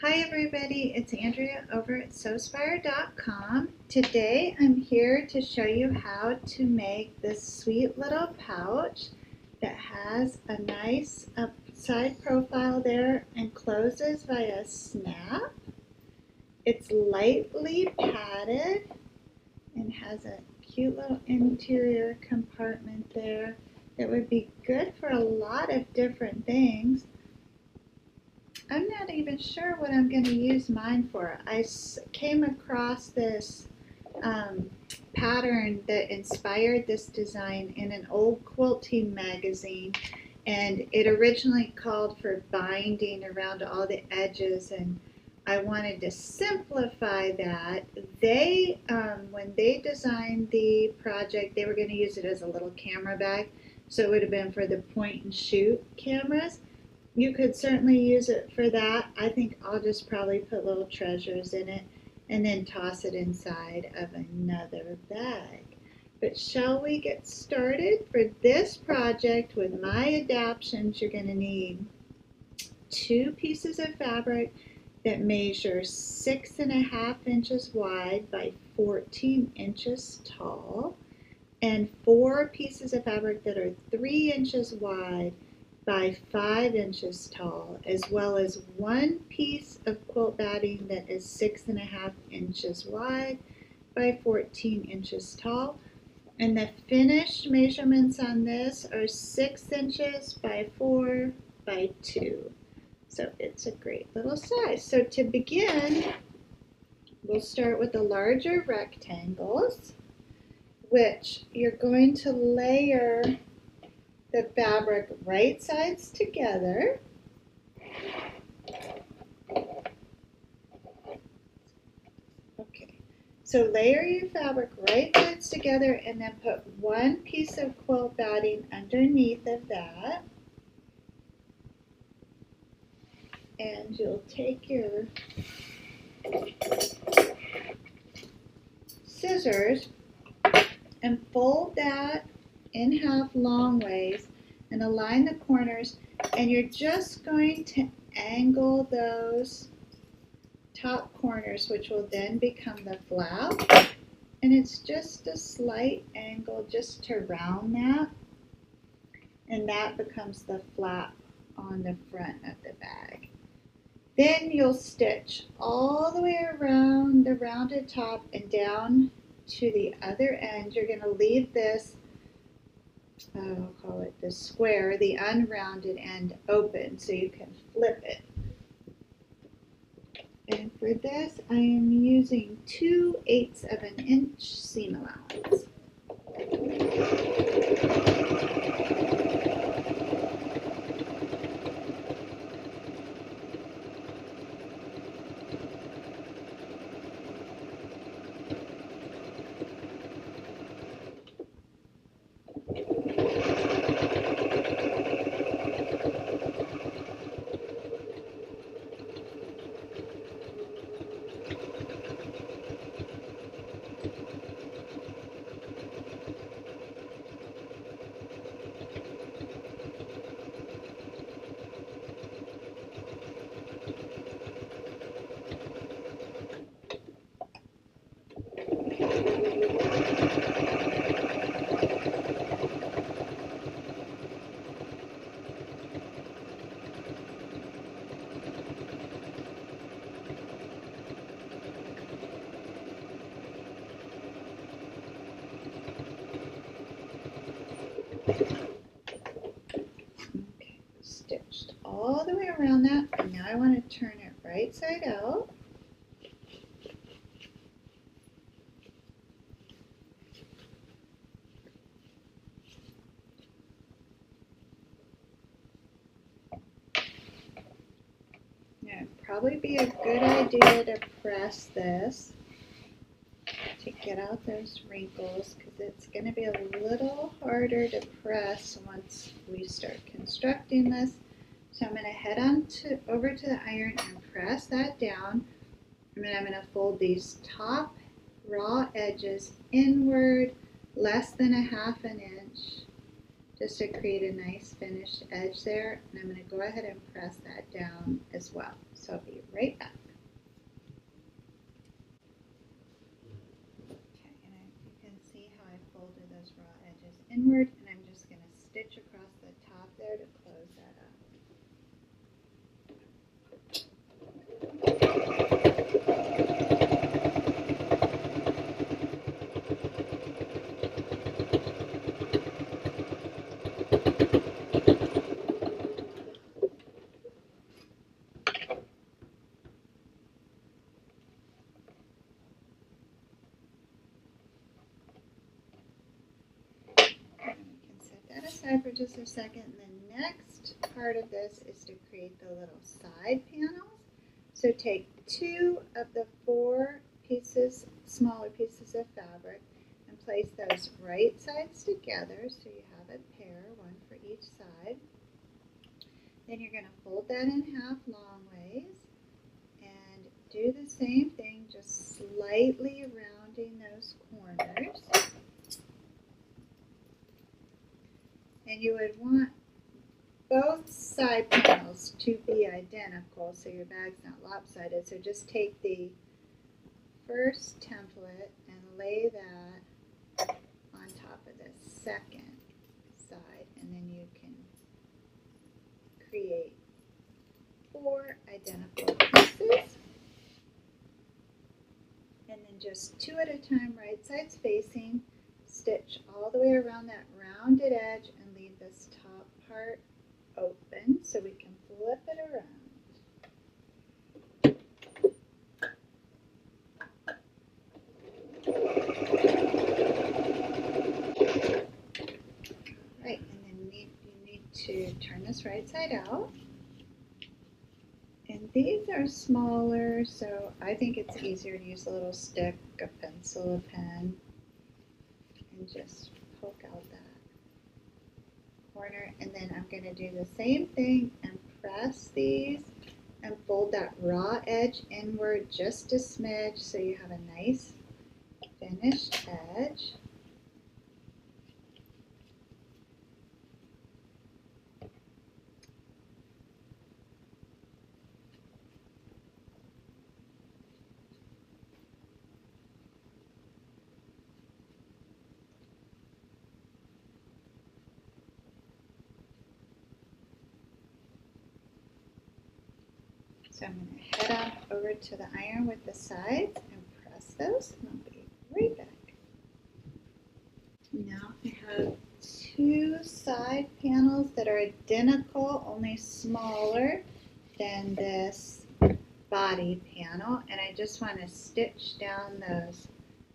Hi everybody, it's Andrea over at Sewspire.com. Today I'm here to show you how to make this sweet little pouch that has a nice side profile there and closes via snap. It's lightly padded and has a cute little interior compartment there that would be good for a lot of different things. I'm not even sure what I'm going to use mine for. I came across this pattern that inspired this design in an old quilting magazine, and it originally called for binding around all the edges, and I wanted to simplify that. They, when they designed the project, they were going to use it as a little camera bag, so it would have been for the point and shoot cameras. You could certainly use it for that. I think I'll just probably put little treasures in it and then toss it inside of another bag. But shall we get started? For this project with my adaptions, you're going to need 2 pieces of fabric that measure 6.5 inches wide by 14 inches tall, and 4 pieces of fabric that are 3 inches wide by 5 inches tall, as well as 1 piece of quilt batting that is 6.5 inches wide by 14 inches tall. And the finished measurements on this are 6 inches by 4 by 2. So it's a great little size. So to begin, we'll start with the larger rectangles, which you're going to layer the fabric right sides together. Okay, so layer your fabric right sides together and then put 1 piece of quilt batting underneath of that. And you'll take your scissors and fold that in half long ways and align the corners, and you're just going to angle those top corners, which will then become the flap, and it's just a slight angle just to round that, and that becomes the flap on the front of the bag. Then you'll stitch all the way around the rounded top and down to the other end. You're going to leave this, I'll call it the square, the unrounded end open so you can flip it. And for this, I am using 2/8 of an inch seam allowance. Okay, stitched all the way around that, and now I want to turn it right side out. Now, it'd probably be a good idea to press this to get out those wrinkles, because it's going to be a little harder to press once we start constructing this. So I'm going to head on over to the iron and press that down, and then I'm going to fold these top raw edges inward less than 1/2 inch just to create a nice finished edge there, and I'm going to go ahead and press that down as well. So I'll be right back. Okay, and you can see how I folded those raw edges inward, and I'm just going to stitch across the top there to close that up. That aside for just a second. The next part of this is to create the little side panels. So take 2 of the 4 pieces, smaller pieces of fabric, and place those right sides together so you have a pair, one for each side. Then you're going to fold that in half long ways and do the same thing, just slightly rounding those corners. And you would want both side panels to be identical so your bag's not lopsided. So just take the first template and lay that on top of the second side, and then you can create 4 identical pieces. And then just 2 at a time, right sides facing, stitch all the way around that rounded edge and leave this top part open so we can flip it around. Right, and then you need to turn this right side out. And these are smaller, so I think it's easier to use a little stick, a pencil, a pen, and just poke out that corner. And then I'm going to do the same thing and press these and fold that raw edge inward just a smidge so you have a nice finished edge. So I'm going to head on over to the iron with the sides and press those, and I'll be right back. Now I have 2 side panels that are identical, only smaller than this body panel, and I just want to stitch down those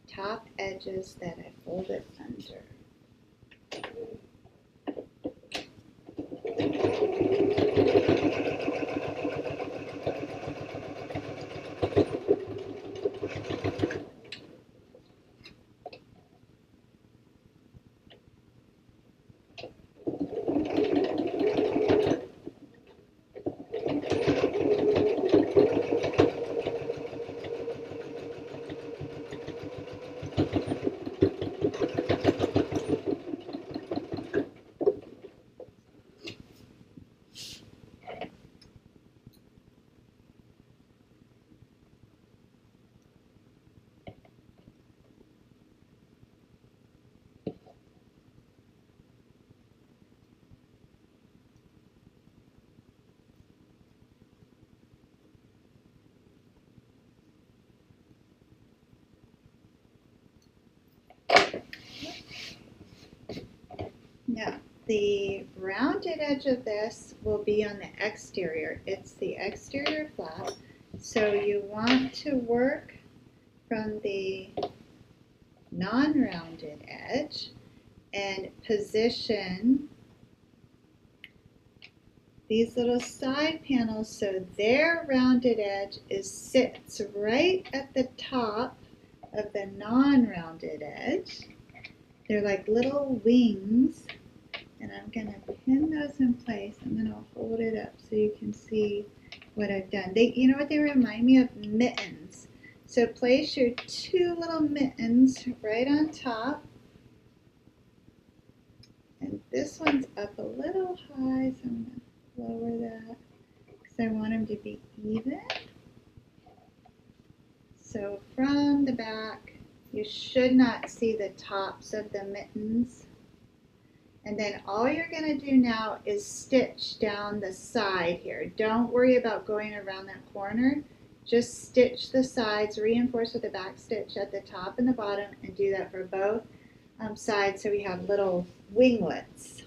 top edges that I folded under. Now, the rounded edge of this will be on the exterior. It's the exterior flap. So you want to work from the non-rounded edge and position these little side panels so their rounded edge sits right at the top of the non-rounded edge. They're like little wings, and I'm going to pin those in place, and then I'll hold it up so you can see what I've done. You know what they remind me of? Mittens. So place your 2 little mittens right on top, and this one's up a little high, so I'm going to lower that because I want them to be even. So from the back, you should not see the tops of the mittens. And then all you're going to do now is stitch down the side here. Don't worry about going around that corner. Just stitch the sides, reinforce with a back stitch at the top and the bottom, and do that for both sides so we have little winglets.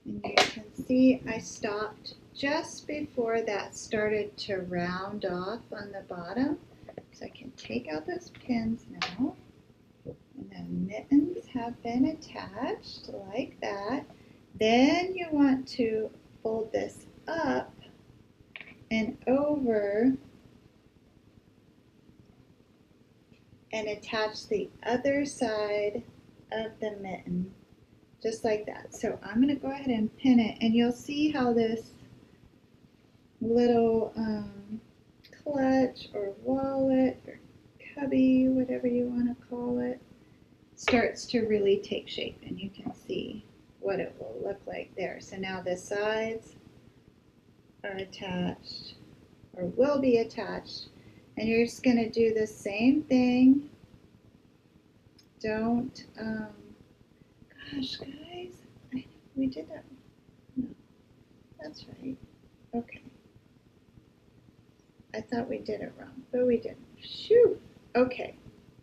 And you can see I stopped just before that started to round off on the bottom. So I can take out those pins now. And the mittens have been attached like that. Then you want to fold this up and over and attach the other side of the mitten. Just like that. So I'm going to go ahead and pin it, and you'll see how this little clutch or wallet or cubby, whatever you want to call it, starts to really take shape, and you can see what it will look like there. So now the sides are attached or will be attached, and you're just going to do the same thing. Don't gosh, guys, we did that. No, that's right. Okay. I thought we did it wrong, but we didn't. Shoo! Okay.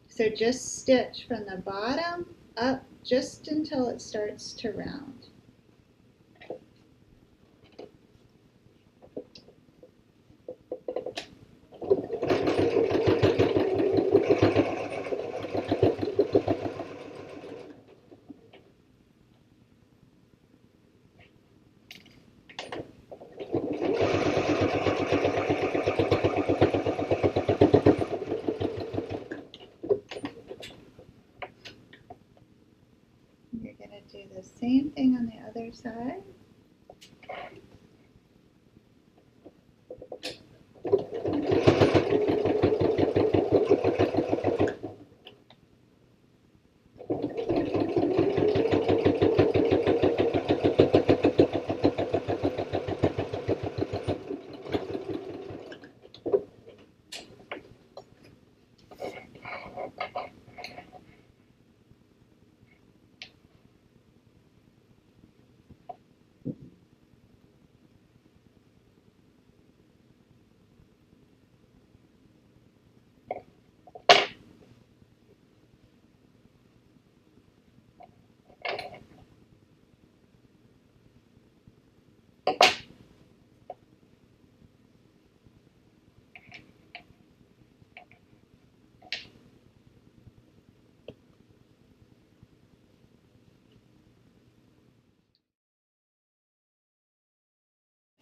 So just stitch from the bottom up just until it starts to round. You're going to do the same thing on the other side.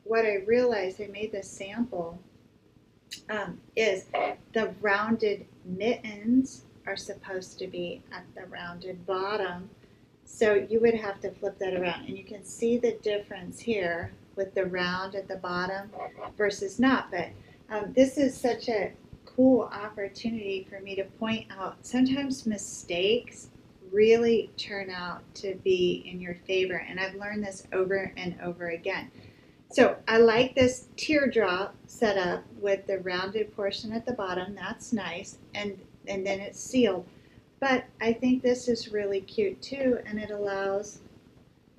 What I realized, I made this sample, is the rounded mittens are supposed to be at the rounded bottom. So you would have to flip that around, and you can see the difference here with the round at the bottom versus not. But this is such a cool opportunity for me to point out sometimes mistakes really turn out to be in your favor, and I've learned this over and over again. So I like this teardrop setup with the rounded portion at the bottom. That's nice, and then it's sealed. But I think this is really cute too, and it allows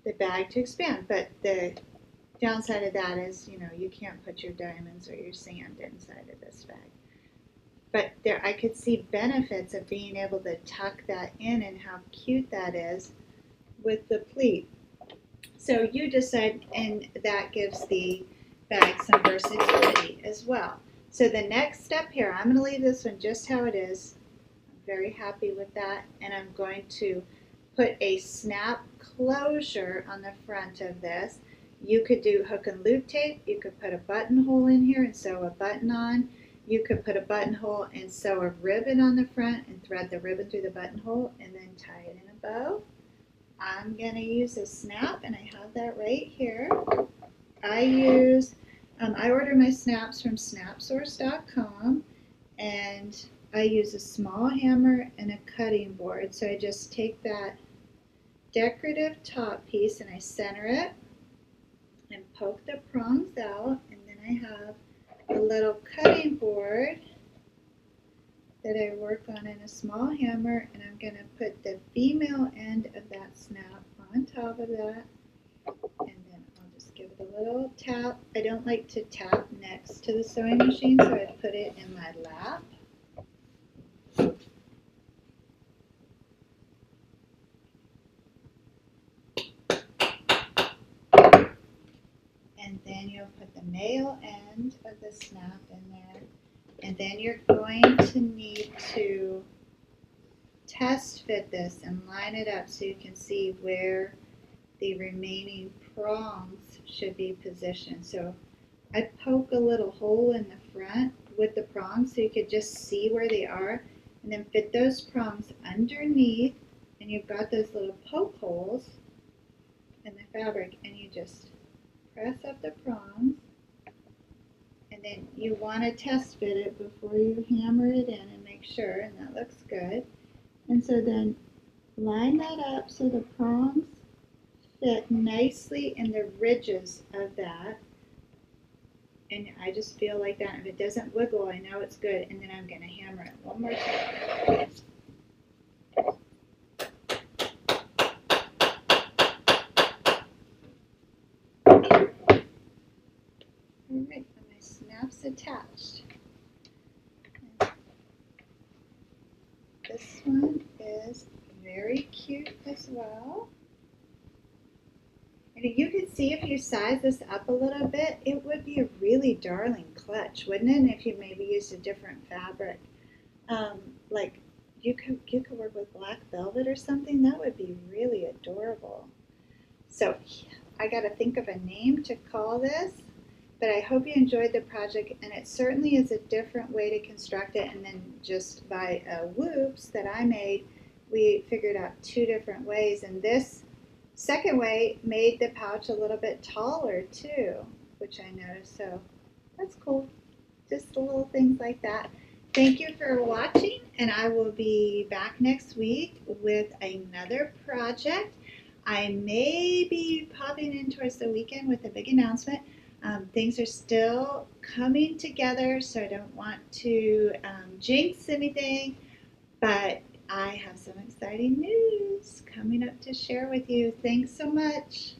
the bag to expand. But the downside of that is, you know, you can't put your diamonds or your sand inside of this bag. But there, I could see benefits of being able to tuck that in, and how cute that is with the pleat. So you decide, and that gives the bag some versatility as well. So the next step here, I'm going to leave this one just how it is. I'm very happy with that, and I'm going to put a snap closure on the front of this. You could do hook and loop tape, you could put a buttonhole in here and sew a button on. You could put a buttonhole and sew a ribbon on the front and thread the ribbon through the buttonhole and then tie it in a bow. I'm going to use a snap, and I have that right here. I order my snaps from snapsource.com, and I use a small hammer and a cutting board. So I just take that decorative top piece and I center it and poke the prongs out, and then I have a little cutting board that I work on in a small hammer, and I'm going to put the female end of that snap on top of that, and then I'll just give it a little tap. I don't like to tap next to the sewing machine, so I put it in my lap. And then you'll put the male end of the snap in there. And then you're going to need to test fit this and line it up so you can see where the remaining prongs should be positioned. So I poke a little hole in the front with the prongs so you could just see where they are, and then fit those prongs underneath, and you've got those little poke holes in the fabric, and you just press up the prongs, and then you want to test fit it before you hammer it in and make sure, and that looks good. And so then line that up so the prongs fit nicely in the ridges of that. And I just feel like that. If it doesn't wiggle, I know it's good. And then I'm going to hammer it one more time. Alright, and my snap's attached. And this one is very cute as well. And you can see if you size this up a little bit, it would be a really darling clutch, wouldn't it? And if you maybe used a different fabric, like you could work with black velvet or something. That would be really adorable. So I got to think of a name to call this, but I hope you enjoyed the project, and it certainly is a different way to construct it. And then just by whoops that I made, we figured out two different ways, and this second way made the pouch a little bit taller too, which I noticed, so that's cool. Just the little things like that. Thank you for watching, and I will be back next week with another project. I may be popping in towards the weekend with a big announcement. Things are still coming together, so I don't want to jinx anything, but I have some exciting news coming up to share with you. Thanks so much.